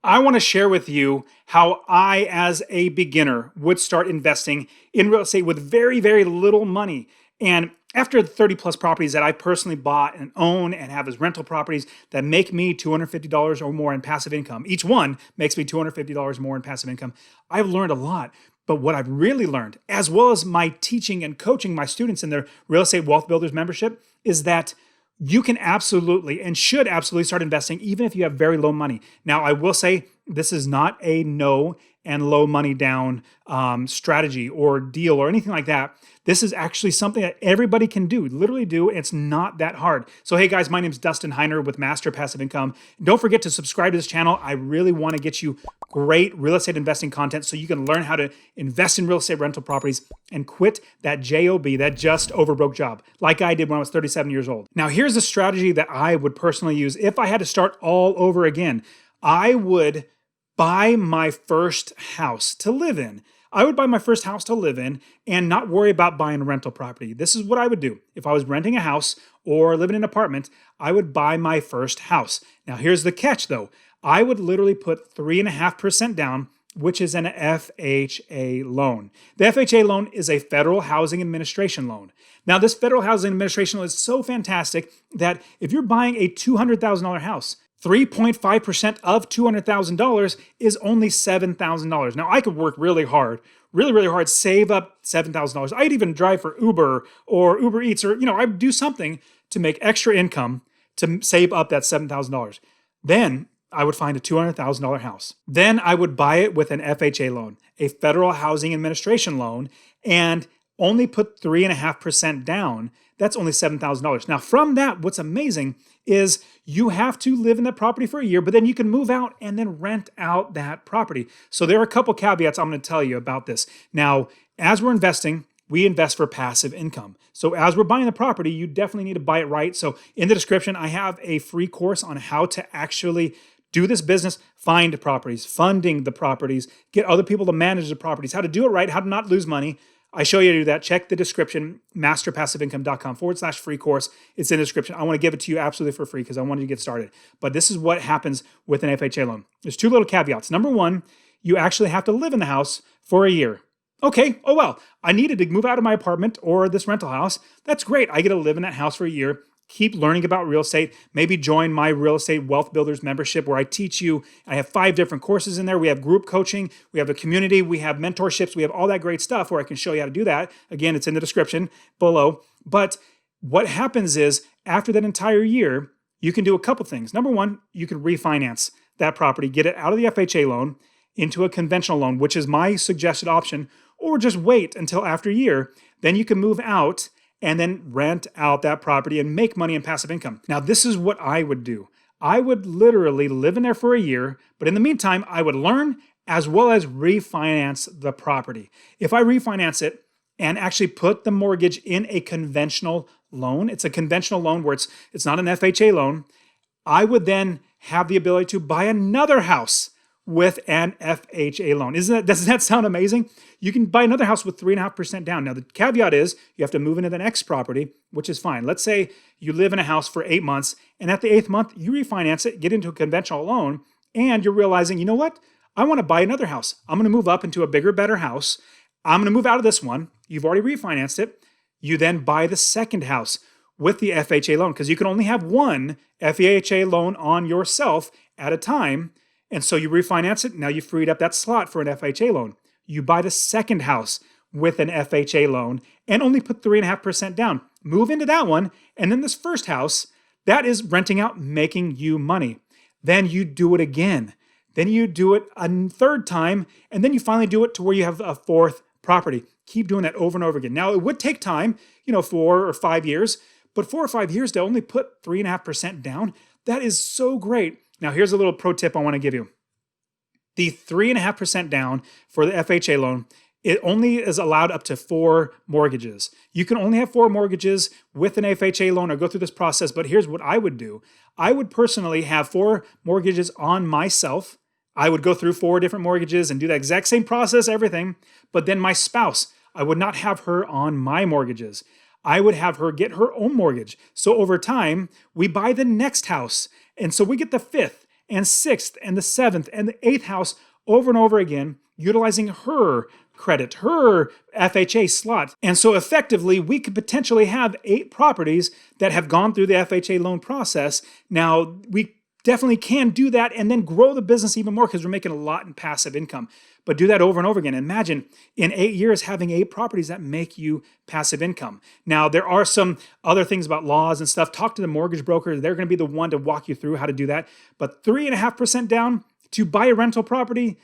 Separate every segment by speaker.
Speaker 1: I want to share with you how I, as a beginner, would start investing in real estate with very, very little money. And after the 30 plus properties that I personally bought and own and have as rental properties that make me $250 or more in passive income, each one makes me $250 more in passive income, I've learned a lot. But what I've really learned, as well as my teaching and coaching my students in their Real Estate Wealth Builders membership, is that you can absolutely and should absolutely start investing even if you have very low money. Now, I will say this is not a no and low money down strategy or deal or anything like that. This is actually something that everybody can do, literally do. And it's not that hard. So, hey guys, my name is Dustin Heiner with Master Passive Income. Don't forget to subscribe to this channel. I really want to get you great real estate investing content so you can learn how to invest in real estate rental properties and quit that JOB, that just over broke job, like I did when I was 37 years old. Now, here's a strategy that I would personally use if I had to start all over again. I would buy my first house to live in. I would buy my first house to live in and not worry about buying a rental property. This is what I would do. If I was renting a house or living in an apartment, I would buy my first house. Now, here's the catch though. I would literally put 3.5% down, which is an FHA loan. The FHA loan is a Federal Housing Administration loan. Now, this Federal Housing Administration loan is so fantastic that if you're buying a $200,000 house, 3.5% of $200,000 is only $7,000. Now, I could work really hard, really hard, save up $7,000. I'd even drive for Uber or Uber Eats or, I'd do something to make extra income to save up that $7,000. Then I would find a $200,000 house. Then I would buy it with an FHA loan, a Federal Housing Administration loan, and only put 3.5% down. That's only $7,000. Now, from that, what's amazing is you have to live in that property for a year, but then you can move out and then rent out that property. So there are a couple caveats I'm going to tell you about this. Now, as we're investing, we invest for passive income. So as we're buying the property, you definitely need to buy it right. So in the description, I have a free course on how to actually do this business, find properties, funding the properties, get other people to manage the properties, how to do it right, how to not lose money. I show you how to do that. Check the description, masterpassiveincome.com/free course. It's in the description. I want to give it to you absolutely for free because I wanted you to get started. But this is what happens with an FHA loan. There's two little caveats. Number one, you actually have to live in the house for a year. Okay, oh well, I needed to move out of my apartment or this rental house. That's great. I get to live in that house for a year. Keep learning about real estate. Maybe join my Real Estate Wealth Builders membership where I teach you. I have 5 different courses in there. We have group coaching. We have a community. We have mentorships. We have all that great stuff where I can show you how to do that. Again, it's in the description below. But what happens is after that entire year, you can do a couple things. Number one, you can refinance that property, get it out of the FHA loan into a conventional loan, which is my suggested option, or just wait until after a year. Then you can move out and then rent out that property and make money in passive income. Now, this is what I would do. I would literally live in there for a year, but in the meantime, I would learn as well as refinance the property. If I refinance it and actually put the mortgage in a conventional loan, it's a conventional loan where it's not an FHA loan, I would then have the ability to buy another house with an FHA loan. Doesn't that sound amazing? You can buy another house with 3.5% down. Now, the caveat is you have to move into the next property, which is fine. Let's say you live in a house for 8 months, and at the 8th month, you refinance it, get into a conventional loan, and you're realizing, you know what? I want to buy another house. I'm going to move up into a bigger, better house. I'm going to move out of this one. You've already refinanced it. You then buy the second house with the FHA loan because you can only have one FHA loan on yourself at a time. And so you refinance it. Now you freed up that slot for an FHA loan. You buy the second house with an FHA loan and only put 3.5% down. Move into that one. And then this first house, that is renting out, making you money. Then you do it again. Then you do it a third time. And then you finally do it to where you have a fourth property. Keep doing that over and over again. Now it would take time, 4 or 5 years, but 4 or 5 years to only put 3.5% down. That is so great. Now, here's a little pro tip I want to give you. The 3.5% down for the FHA loan, it only is allowed up to 4 mortgages. You can only have 4 mortgages with an FHA loan or go through this process, but here's what I would do. I would personally have 4 mortgages on myself. I would go through 4 different mortgages and do the exact same process, everything, but then my spouse, I would not have her on my mortgages. I would have her get her own mortgage. So over time, we buy the next house. And so we get the 5th and sixth and the seventh and the eighth house over and over again, utilizing her credit, her FHA slot. And so effectively, we could potentially have 8 properties that have gone through the FHA loan process. Now, we definitely can do that and then grow the business even more because we're making a lot in passive income. But do that over and over again. Imagine in 8 years having 8 properties that make you passive income. Now, there are some other things about laws and stuff. Talk to the mortgage broker. They're going to be the one to walk you through how to do that. But 3.5% down to buy a rental property,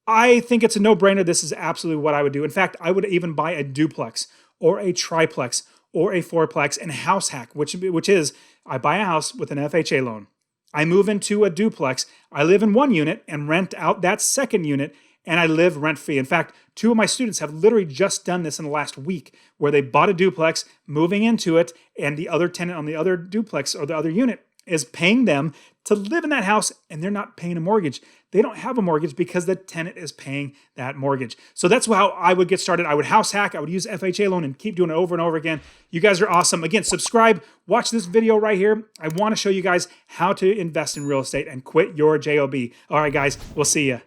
Speaker 1: I think it's a no-brainer. This is absolutely what I would do. In fact, I would even buy a duplex or a triplex or a fourplex and house hack, which is I buy a house with an FHA loan. I move into a duplex. I live in one unit and rent out that second unit, and I live rent-free. In fact, 2 of my students have literally just done this in the last week where they bought a duplex, moving into it, and the other tenant on the other duplex or the other unit is paying them to live in that house, and they're not paying a mortgage. They don't have a mortgage because the tenant is paying that mortgage. So that's how I would get started. I would house hack. I would use FHA loan and keep doing it over and over again. You guys are awesome. Again, subscribe. Watch this video right here. I want to show you guys how to invest in real estate and quit your JOB. All right, guys, we'll see you.